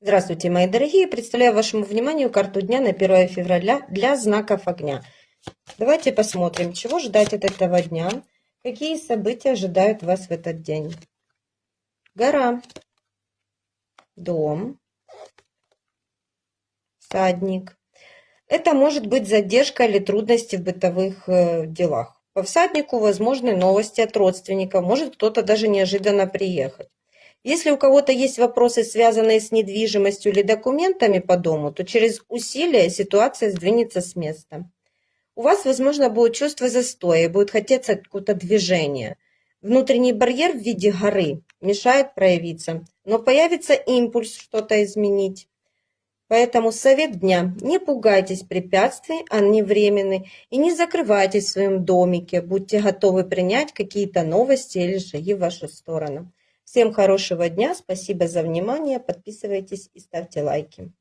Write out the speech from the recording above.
Здравствуйте, мои дорогие! Представляю вашему вниманию карту дня на 1 февраля для знаков огня. Давайте посмотрим, чего ждать от этого дня, какие события ожидают вас в этот день. Гора, дом, всадник. Это может быть задержка или трудности в бытовых делах. По всаднику возможны новости от родственников, может кто-то даже неожиданно приехать. Если у кого-то есть вопросы, связанные с недвижимостью или документами по дому, то через усилия ситуация сдвинется с места. У вас, возможно, будет чувство застоя, будет хотеться какое-то движение. Внутренний барьер в виде горы мешает проявиться, но появится импульс что-то изменить. Поэтому совет дня: не пугайтесь препятствий, они временны, и не закрывайтесь в своем домике, будьте готовы принять какие-то новости или шаги в вашу сторону. Всем хорошего дня, спасибо за внимание, подписывайтесь и ставьте лайки.